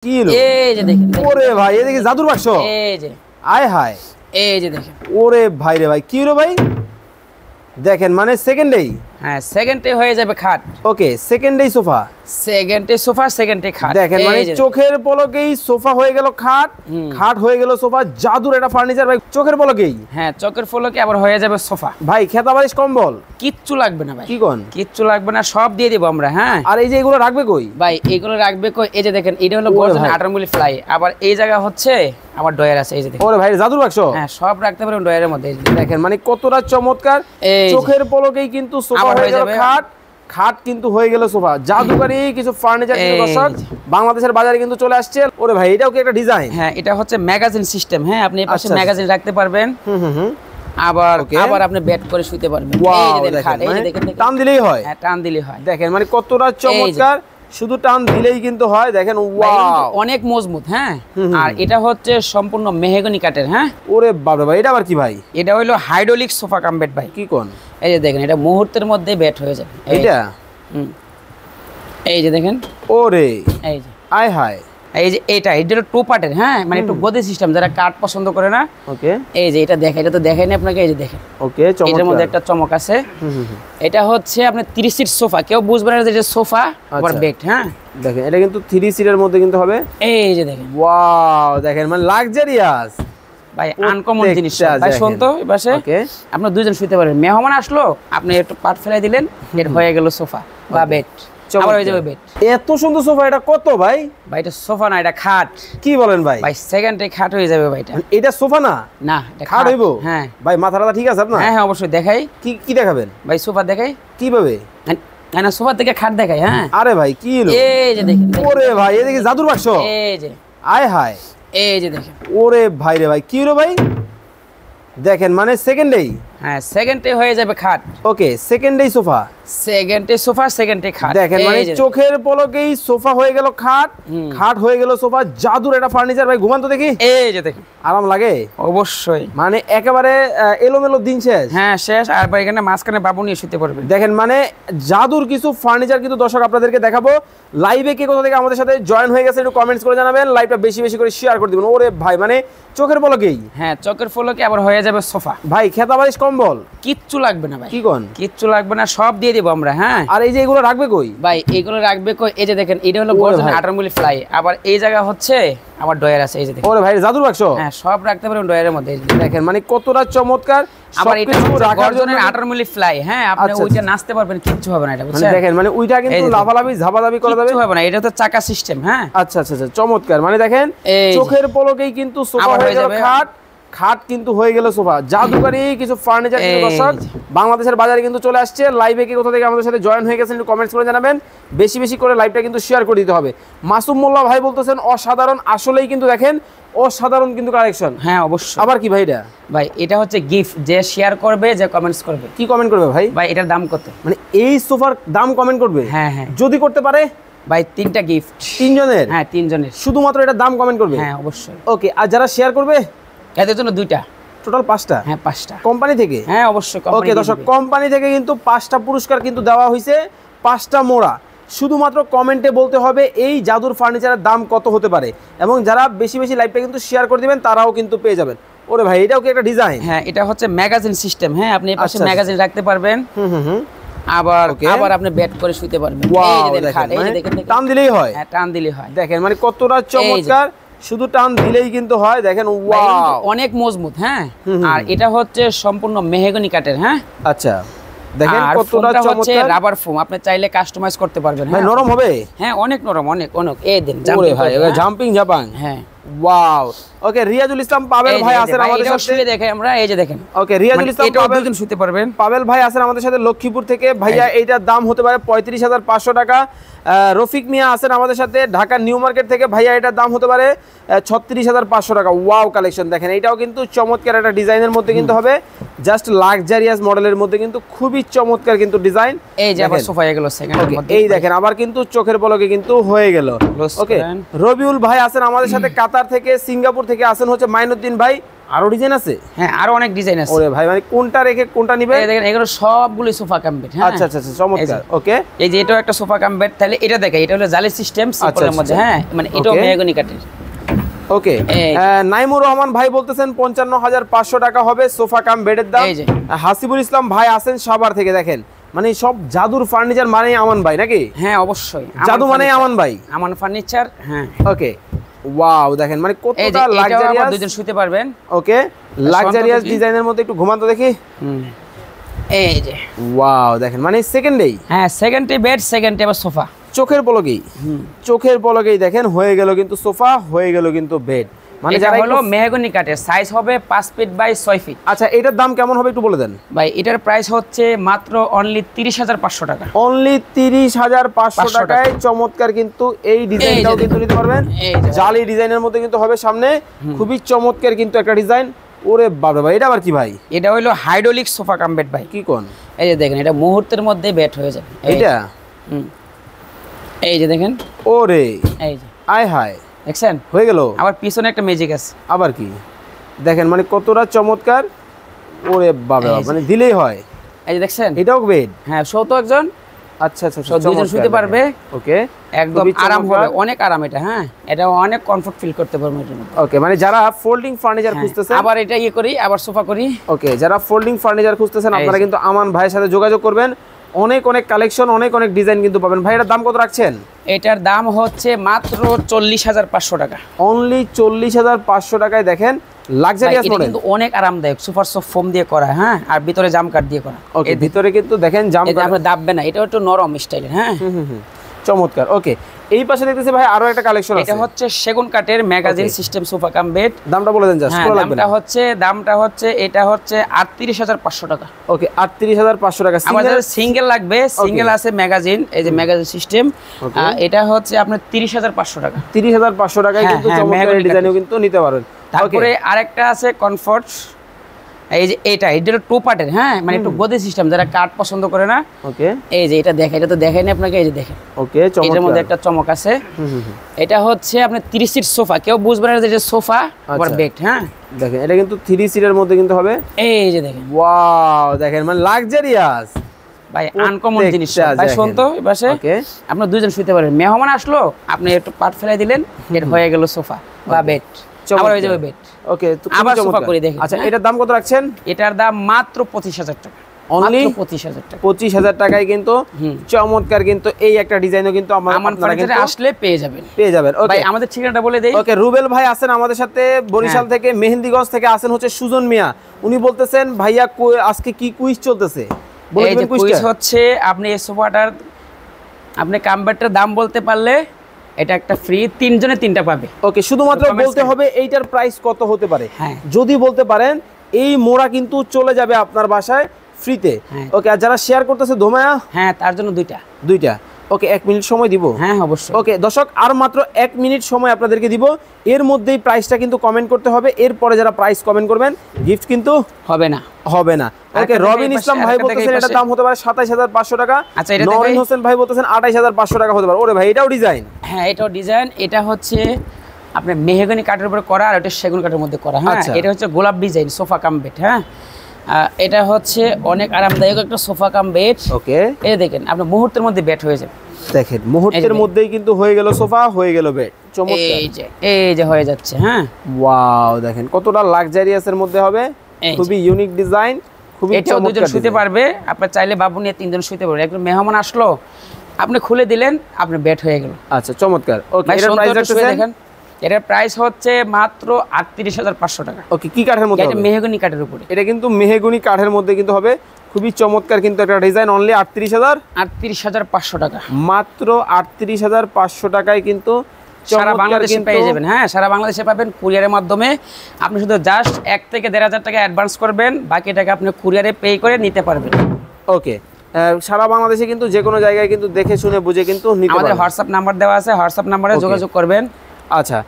কি হলো? এই যে দেখেন ওরে ভাই এদিকে জাদুর বাক্স। এই যে আয় হায়, এই যে দেখেন। ওরে ভাই রে ভাই, কি হলো ভাই? দেখেন মানে সেকেন্ডেই। হ্যাঁ, সেকেন্ডে হয়ে যাবে খাট। ওকে, সেকেন্ডেই সোফা। সেকেন্ডে সোফা, সেকেন্ডে খাট। দেখেন মানে চোখের পলকেই সোফা হয়ে গেল খাট, খাট হয়ে গেল সোফা। জাদুর একটা ফার্নিচার ভাই, চোখের পলকেই। হ্যাঁ, চোখের পলকে আবার হয়ে যাবে সোফা। ভাই খেতা বালিশ কম্বল কিচ্ছু লাগবে না ভাই। কি কোন? কিচ্ছু লাগবে না, সব দিয়ে দিব আমরা। হ্যাঁ, আর এই যে এগুলো রাখবে কই ভাই? এইগুলো রাখবে কই? এই যে দেখেন, এটা হলো গর্জন 18 মিলি ফ্লাই। আবার এই জায়গা হচ্ছে আবার ডয়ার আছে। এই যে দেখেন। ওরে ভাই জাদুর বাক্স। হ্যাঁ, সব রাখতে পারেন ডয়ারের মধ্যে। দেখেন মানে কতটা চমৎকার। চোখের পলকেই কিন্তু সোফা হয়ে গেল খাট, খাট কিন্তু হয়ে গেল সোফা। জাদুকারী কিছু ফার্নিচার কিন্তু দর্শক বাংলাদেশের বাজারে কিন্তু চলে আসছে। ওরে ভাই এটাও কি একটা ডিজাইন? হ্যাঁ, এটা হচ্ছে ম্যাগাজিন সিস্টেম। হ্যাঁ, আপনি এই পাশে ম্যাগাজিন রাখতে পারবেন। আবার আবার আপনি বেড করে শুতে পারবেন। এই যে দেখেন, এই যে দেখেন, টান দিলেই হয়। হ্যাঁ, টান দিলেই হয়। দেখেন মানে কতটা চমৎকার, শুধু টান দিলেই কিন্তু হয়। দেখেন ওয়াও, অনেক মজবুত। হ্যাঁ, আর এটা হচ্ছে সম্পূর্ণ মেহগনি কাঠের। হ্যাঁ, ওরে বাবা ভাই, এটা আবার কি ভাই? এটা হলো হাইড্রোলিক সোফা কাম বেড ভাই। কি কোন? এই যে দেখেন, এটা মুহূর্তের মধ্যে বেড হয়ে যাবে। এইটা এই যে দেখেন, ওরে এই যে আয় হায়, এই যে এটা হলো টু পার্টের। হ্যাঁ, মানে একটু গদি সিস্টেম, যারা কাঠ পছন্দ করে না। ওকে, এই যে এটা দেখেন, এটা তো দেখাইনি আপনাকে। এই যে দেখেন, ওকে, এটার মধ্যে একটা চমক আছে। এটা হচ্ছে আপনার 30 সিট সোফা। কেউ বুঝবে না যে এটা সোফা আবার বেড। হ্যাঁ, দেখেন এটা কিন্তু 3 সিটের মধ্যে কিন্তু হবে। এই যে দেখেন, ওয়াও, দেখেন মানে লাক্সারিয়াস ভাই, আনকমন জিনিস ভাই। শুন তো, এবারে আপনারা দুইজন শুতে পারবেন। মেহমান আসলো, আপনি একটু পাট ফেলাই দিলেন, এটা হয়ে গেল সোফা বা বেড। আবার হয়ে যাবে বেড। এত সুন্দর সোফা, এটা কত ভাই? ভাই এটা সোফা না, এটা খাট। কি বলেন ভাই? ভাই সেকেন্ডে খাট হয়ে যাবে ভাই। এটা সোফা না, না এটা খাট হইব। হ্যাঁ ভাই, মাথাটা ঠিক আছে আপনার? হ্যাঁ হ্যাঁ, অবশ্যই দেখাই। কি কি দেখাবেন ভাই? সোফা দেখাই। কিভাবে? না, সোফা থেকে খাট দেখাই। হ্যাঁ, আরে ভাই কি হলো? এই যে দেখেন। ওরে ভাই এদিকে জাদুর বাক্স। এই যে আয় হায়, এই যে দেখেন। ওরে ভাই রে ভাই, কি হলো ভাই? দেখেন মানে সেকেন্ডেই। হ্যাঁ, সেকেন্ডে হয়ে যাবে খাট। ওকে, সেকেন্ডেই সোফা। সেকেন্ডে সোফা, সেকেন্ডে খাট। দেখেন মানে চোখের পলকেই সোফা হয়ে গেল খাট, খাট হয়ে গেল সোফা। জাদুর একটা ফার্নিচার ভাই, ঘুমান তো দেখি। এই যে দেখেন, আরাম লাগে অবশ্যই। মানে একেবারে এলোমেলো দিন শেষ। হ্যাঁ, শেষ। আর ভাই এখানে মাঝখানে বাবু নিয়ে শুতে পারবেন। দেখেন মানে জাদুর কিছু ফার্নিচার কিন্তু দর্শক আপনাদেরকে দেখাবো। লাইভে কে কোথা থেকে আমাদের সাথে জয়েন হয়ে গেছে একটু কমেন্টস করে জানাবেন। লাইভটা বেশি বেশি করে শেয়ার করে দিবেন। ওরে ভাই মানে চোখের পলকেই। হ্যাঁ, চোখের পলকে আবার হয়ে যাবে সোফা। ভাই খেতা বালিশ কম্বল কিচ্ছু লাগবে না ভাই। কি কোন? কিচ্ছু লাগবে না, সব দিয়ে দিব আমরা। হ্যাঁ, আর এই যে এগুলো রাখবে কই? ভাই এগুলো রাখবে কই? এই যে দেখেন, এটা হলো গর্জন 18 মিলি ফ্লাই। আবার এই জায়গা হচ্ছে আবার ডয়ার আছে। এই যে দেখেন। ওরে ভাই জাদুর বাক্স। হ্যাঁ, সব রাখতে পারেন ডয়ারের মধ্যে। দেখেন মানে কতটা চমৎকার। আবার এটা গর্জনের 18 মিলি ফ্লাই। হ্যাঁ, আপনি ওইটা নাচতে পারবেন, কিচ্ছু হবে না। এটা বুঝছেন? দেখেন মানে ওইটা কিন্তু লাফালাফি ঝাপাঝাপি করা যাবে, কিচ্ছু হবে না। এটা তো চাকা সিস্টেম। হ্যাঁ, আচ্ছা আচ্ছা আচ্ছা, চমৎকার। মানে দেখেন চোখের পলকেই কিন্তু সোফা হয়ে গেল খাট, খাট কিন্তু হয়ে গেল সোফা। জাদুকারী কিছু ফার্নিচার কিন্তু দর্শক বাংলাদেশের বাজারে কিন্তু চলে আসছে। লাইভে কি কোথা থেকে আমাদের সাথে জয়েন হয়ে গেছেন একটু কমেন্টস করে জানাবেন। বেশি বেশি করে লাইভটা কিন্তু শেয়ার করে দিতে হবে। মাসুম মোল্লা ভাই বলতেছেন অসাধারণ। আসলেই কিন্তু দেখেন অসাধারণ কিন্তু কালেকশন। হ্যাঁ, অবশ্যই। আবার কি ভাই এটা? ভাই এটা হচ্ছে গিফট, যে শেয়ার করবে, যে কমেন্টস করবে। কি কমেন্ট করবে ভাই? ভাই এটার দাম কত? মানে এই সোফার দাম কমেন্ট করবে? হ্যাঁ হ্যাঁ, যদি করতে পারে ভাই 3টা গিফট। 3 জনের? হ্যাঁ, 3 জনের। শুধুমাত্র এটার দাম কমেন্ট করবে? হ্যাঁ, অবশ্যই। ওকে, আর যারা শেয়ার করবে এদের জন্য 2টা। টোটাল 5টা? হ্যাঁ, 5টা কোম্পানি থেকে? হ্যাঁ, অবশ্যই। ওকে দর্শক, কোম্পানি থেকে কিন্তু 5টা পুরস্কার কিন্তু দেওয়া হয়েছে, 5টা মোড়া। শুধুমাত্র কমেন্টে বলতে হবে এই জাদুর ফার্নিচারের দাম কত হতে পারে, এবং যারা বেশি বেশি লাইভটা কিন্তু শেয়ার করে দিবেন তারাও কিন্তু পেয়ে যাবেন। ওরে ভাই এটাও কি একটা ডিজাইন? হ্যাঁ, এটা হচ্ছে ম্যাগাজিন সিস্টেম। হ্যাঁ, আপনি এই পাশে ম্যাগাজিন রাখতে পারবেন। আবার আবার আপনি বেড করে শুতে পারবেন। এই যে দেখেন, এই যে দেখেন, টান দিলেই হয়। হ্যাঁ, টান দিলেই হয়। দেখেন মানে কতটা চমৎকার, শুধু টান দিলেই কিন্তু হয়। দেখেন ওয়াও, অনেক মজবুত। হ্যাঁ, আর এটা হচ্ছে সম্পূর্ণ মেহগনি কাঠের। হ্যাঁ, আচ্ছা দেখেন কতটা চমৎকার। রাবার ফোম, আপনি চাইলে কাস্টমাইজ করতে পারবেন। ভাই নরম হবে? হ্যাঁ, অনেক নরম, অনেক অনেক। এই দেন ওরে ভাই জাম্পিং জাপান। হ্যাঁ, ওয়াও। ওকে, রিয়াজুল ইসলাম পাবেল ভাই আছেন আমাদের সাথে। শুয়ে দেখাই আমরা। এই যে দেখেন। ওকে, রিয়াজুল ইসলাম পাবেল শুতে পারবেন। পাবেল ভাই আছেন আমাদের সাথে লক্ষ্মীপুর থেকে। ভাইয়া এইটার দাম হতে পারে 35,500 টাকা। রফিক মিয়া আছেন আমাদের সাথে ঢাকা নিউ মার্কেট থেকে। ভাইয়া এটার দাম হতে পারে 36,500 টাকা। ওয়াও কালেকশন দেখেন, এইটাও কিন্তু চমৎকার একটা ডিজাইনের মধ্যে কিন্তু হবে, জাস্ট লাক্সারিয়াস মডেলের মধ্যে কিন্তু খুবই চমৎকার কিন্তু ডিজাইন। এই যে আবার সোফা হয়ে গেল সেকেন্ডের মধ্যে। এই দেখেন আবার কিন্তু চোখের পলকে কিন্তু হয়ে গেল। ওকে, রবিউল ভাই আছেন আমাদের সাথে কাতার থেকে। সিঙ্গাপুর থেকে আছেন হচ্ছে মাইনুদ্দিন ভাই। আরো ডিজাইন আছে? হ্যাঁ আরো অনেক ডিজাইন আছে। ওরে ভাই মানে কোনটা রেখে কোনটা নিবে? এই দেখেন এগুলো সবগুলো সোফা কাম বেড। হ্যাঁ আচ্ছা আচ্ছা আচ্ছা চমৎকার। ওকে এই যে এটাও একটা সোফা কাম বেড, তাহলে এটা দেখেন এটা হলো জালি সিস্টেম সিম্পলের মধ্যে। হ্যাঁ মানে এটাও মেহগনি কাঠের। ওকে নাইমুর রহমান ভাই বলতেছেন 55,500 টাকা হবে সোফা কাম বেডের দাম। হাসিবুল ইসলাম ভাই আছেন সাভার থেকে, দেখেন মানে সব জাদুর ফার্নিচার মানে আমান ভাই নাকি? হ্যাঁ অবশ্যই জাদু মানে আমান ভাই, আমান ফার্নিচার। হ্যাঁ ওকে ওয়াও দেখেন মানে কতটা লাক্সারিয়াস, দুইজন শুতে পারবেন। ওকে লাক্সারিয়াস ডিজাইনের মধ্যে একটু ঘুমান তো দেখি। এই যে ওয়াও দেখেন মানে সেকেন্ডেই, হ্যাঁ সেকেন্ডে বেড, সেকেন্ডে আবার সোফা। চোখের পলকেই দেখেন হয়ে গেল কিন্তু সোফা, হয়ে গেল কিন্তু বেড। মানে যারা হলো মেহগনি কাঠের, সাইজ হবে 5 ফিট বাই 6 ফিট। আচ্ছা এটার দাম কেমন হবে একটু বলে দেন ভাই। এটার প্রাইস হচ্ছে মাত্র অনলি 30,500 টাকা। অনলি 30,500 টাকায় চমৎকার কিন্তু এই ডিজাইনটাও কিন্তু নিতে পারবেন। জালি ডিজাইনের মধ্যে কিন্তু হবে সামনে, খুবই চমৎকার কিন্তু একটা ডিজাইন। ওরে বাবা ভাই এটা আবার কি ভাই? এটা হলো হাইড্রোলিক সোফা কাম বেড ভাই। কি কোন? এই যে দেখেন এটা মুহূর্তের মধ্যে বেড হয়ে যাবে এইটা। এই যে দেখেন, ওরে এই যে আয় হায় দেখছেন হয়ে গেল। আবার পিছনে একটা ম্যাজিক আছে। আবার কি দেখেন মানে কতটা চমৎকার। ওরে বাবা মানে দিলেই হয়। এই যে দেখছেন এটাও বেড। হ্যাঁ শোতো একজন। আচ্ছা আচ্ছা দুইজন শুতে পারবে। ওকে একদম আরাম হবে, অনেক আরাম এটা। হ্যাঁ এটা অনেক কমফর্ট ফিল করতে পারবে এটার মধ্যে। ওকে মানে যারা ফোল্ডিং ফার্নিচার খুঁজতেছেন, আবার এটা ইয়ে করি আবার সোফা করি। ওকে যারা ফোল্ডিং ফার্নিচার খুঁজতেছেন আপনারা কিন্তু আমান ভাইয়ের সাথে যোগাযোগ করবেন। অনেক অনেক কালেকশন, অনেক অনেক ডিজাইন কিন্তু পাবেন। ভাই এটার দাম কত রাখছেন? এটার দাম হচ্ছে মাত্র 40,500 টাকা। অনলি 40,500 টাকায় দেখেন লাক্সারিয়াস মডেল, কিন্তু অনেক আরামদায়ক। সুপার সফট ফোম দিয়ে করা। হ্যাঁ আর ভিতরে জাম কাট দিয়ে করা। ওকে ভিতরে কিন্তু দেখেন জাম কাট, আপনি দাববে না, এটা একটু নরম স্টাইলের। হ্যাঁ চমৎকার। ওকে এই পাশে দেখতেছি ভাই আরো একটা কালেকশন আছে। এটা হচ্ছে সেগুন কাঠের magazine system sofa cum bed. দামটা বলে দেন জাস্ট। দামটা হচ্ছে এটা হচ্ছে 38,500 টাকা। ওকে 38,500 টাকা। আমাদের সিঙ্গেল লাগবে, সিঙ্গেল আছে ম্যাগাজিন, এই যে ম্যাগাজিন সিস্টেম। এটা হচ্ছে আপনার 30,500 টাকা। 30,500 টাকায় কিন্তু চমৎকার ডিজাইনও কিন্তু নিতে পারবেন। তারপরে আরেকটা আছে কমফর্ট, এই যে এটা টু পার্টের। হ্যাঁ মানে একটু গদি সিস্টেম, যারা কাঠ পছন্দ করে না। ওকে এই যে এটা দেখেন, এটা তো দেখাইনি আপনাকে। এই যে দেখেন, ওকে এটার মধ্যে একটা চমক আছে। এটা হচ্ছে আপনার 30 সিট সোফা, কেউ বুঝবে না যে এটা সোফা আবার বেড। হ্যাঁ দেখেন এটা কিন্তু 3 সিটের মধ্যে কিন্তু হবে। এই যে দেখেন ওয়াও দেখেন মানে লাক্সারিয়াস ভাই, আনকমন জিনিস ভাই। শুন তো এবারে আপনি দুইজন শুতে পারবেন। মেহমান আসলো, আপনি একটু পাট ফেলাই দিলেন, এর হয়ে গেল সোফা বা বেড, আবার হয়ে যাবে বেড। ওকে আবার সোফা করে দেখেন। আচ্ছা এটার দাম কত রাখছেন? এটার দাম মাত্র 25,000 টাকা। অনলি 25,000 টাকা। 25,000 টাকায় কিন্তু চমৎকার কিন্তু এই একটা ডিজাইনও কিন্তু আপনারা কিন্তু আসলে পেয়ে যাবেন। ওকে ভাই আমাদের ঠিকানাটা বলে দেই। ওকে রুবেল ভাই আছেন আমাদের সাথে বরিশাল থেকে, মেহেন্দিগঞ্জ থেকে আছেন হচ্ছে সুজন মিয়া। উনি বলতেছেন ভাইয়া আজকে কি কুইজ চলতেছে? এই যে কুইজ হচ্ছে, আপনি এই সোফাটার আপনি কামবেডটার দাম বলতে পারলে এটা একটা ফ্রি, তিনজনে তিনটা পাবে। ওকে শুধুমাত্র বলতে হবে এইটার প্রাইস কত হতে পারে। যদি বলতে পারেন এই মোড়া কিন্তু চলে যাবে আপনার বাসায় ফ্রিতে। ওকে আর যারা শেয়ার করতেছে ধোমায়া, হ্যাঁ তার জন্য দুইটা। ওকে 1 মিনিট সময় দিব। হ্যাঁ অবশ্যই। ওকে দর্শক আর মাত্র 1 মিনিট সময় আপনাদেরকে দিব। এর মধ্যেই প্রাইসটা কিন্তু কমেন্ট করতে হবে। এরপরে যারা প্রাইস কমেন্ট করবেন গিফট কিন্তু হবে না। ওকে রবিন ইসলাম ভাই বলতেছেন এটার দাম হতে পারে 27,500 টাকা। আচ্ছা এটা নরিন হোসেন ভাই বলতেছেন 28,500 টাকা হতে পারে। ওরে ভাই এটাও ডিজাইন। হ্যাঁ এটাও ডিজাইন। এটা হচ্ছে আপনার মেহগনি কাঠের উপরে করা, আর এটা সেগুন কাঠের মধ্যে করা। হ্যাঁ এটা হচ্ছে গোলাপ ডিজাইন সোফা কাম বেড। হ্যাঁ এটা হচ্ছে অনেক আরামদায়ক একটা সোফা কাম বেড। ওকে এই দেখেন আপনি মুহূর্তের মধ্যে বেড হয়ে যাবে। দেখেন মুহূর্তের মধ্যেই কিন্তু হয়ে গেল সোফা, হয়ে গেল বেড। চমৎকার। এই যে হয়ে যাচ্ছে। হ্যাঁ ওয়াও দেখেন কতটা লাক্সারিয়াসের মধ্যে হবে, খুবই ইউনিক ডিজাইন, খুবই চমৎকার। দুজন শুতে পারবে, আপনি চাইলে বাবু নিয়ে তিনজন শুতে পারবে। একজন মেহমান আসলো, আপনি খুলে দিলেন, আপনি বেড হয়ে গেল। আচ্ছা চমৎকার। ওকে এর প্রাইস দেখেন। এটার প্রাইস হচ্ছে মাত্র 38,500 টাকা। ওকে কি কাঠের মধ্যে হবে? এটা মেহগনি কাঠের উপরে। এটা কিন্তু মেহগনি কাঠের মধ্যে কিন্তু হবে, খুবই চমৎকার কিন্তু একটা ডিজাইন। অনলি 38,500 টাকা। মাত্র 38,500 টাকায় কিন্তু সারা বাংলাদেশে পেয়ে যাবেন। হ্যাঁ সারা বাংলাদেশে পাবেন কুরিয়ারের মাধ্যমে। আপনি শুধু জাস্ট 1 থেকে 1,500 টাকা অ্যাডভান্স করবেন, বাকি টাকা আপনি কুরিয়ারে পে করে নিতে পারবেন। ওকে সারা বাংলাদেশে কিন্তু যে কোনো জায়গায় কিন্তু দেখে শুনে বুঝে কিন্তু নিতে পারবেন। আমাদের হোয়াটসঅ্যাপ নাম্বার দেওয়া আছে, হোয়াটসঅ্যাপ নাম্বারে যোগাযোগ করবেন। আচ্ছা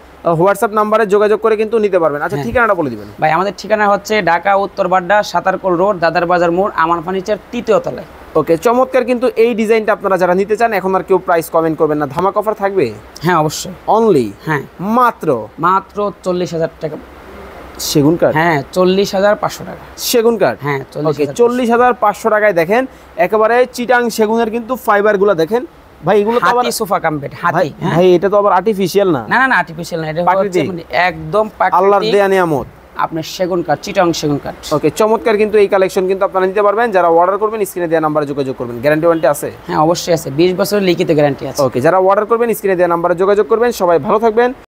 হোয়াটসঅ্যাপ নাম্বারে যোগাযোগ করে কিন্তু নিতে পারবেন। আচ্ছা ঠিকানাটা বলে দিবেন ভাই। আমাদের ঠিকানা হচ্ছে ঢাকা উত্তর বাড্ডা সাতারকোল রোড, দাদার বাজার মোড়, আমান ফার্নিচার 3য় তলায়। ওকে চমৎকার কিন্তু এই ডিজাইনটা আপনারা যারা নিতে চান এখন আর কেউ প্রাইস কমেন্ট করবেন না, ধামাকা অফার থাকবে। হ্যাঁ অবশ্যই। অনলি হ্যাঁ মাত্র 40,000 টাকা। সেগুন কাঠ, হ্যাঁ 40,500 টাকা সেগুন কাঠ, হ্যাঁ ওকে 40,500 টাকায় দেখেন একেবারে চিটাং সেগুনের কিন্তু ফাইবার গুলো দেখেন ভাই, এগুলো তো আবার হাতি সোফা কাম বেড, হাতি। ভাই এটা তো আবার আর্টিফিশিয়াল না? না না না, আর্টিফিশিয়াল না, এটা হচ্ছে মানে একদম আল্লাহর প্রাকৃতিক দেয়া নিয়ামত আপনার সেগুন কাঠ, চিটাং সেগুন কাঠ। ওকে, চমৎকার কিন্তু এই কালেকশন কিন্তু আপনারা নিতে পারবেন। যারা অর্ডার করবেন স্ক্রিনে দেওয়া নাম্বারে যোগাযোগ করবেন। গ্যারান্টি ওয়ারেন্টি আছে? হ্যাঁ অবশ্যই আছে, 20 বছরের লিখিত গ্যারান্টি আছে। ওকে, যারা অর্ডার করবেন স্ক্রিনে দেওয়া নাম্বারে যোগাযোগ করবেন। সবাই ভালো থাকবেন।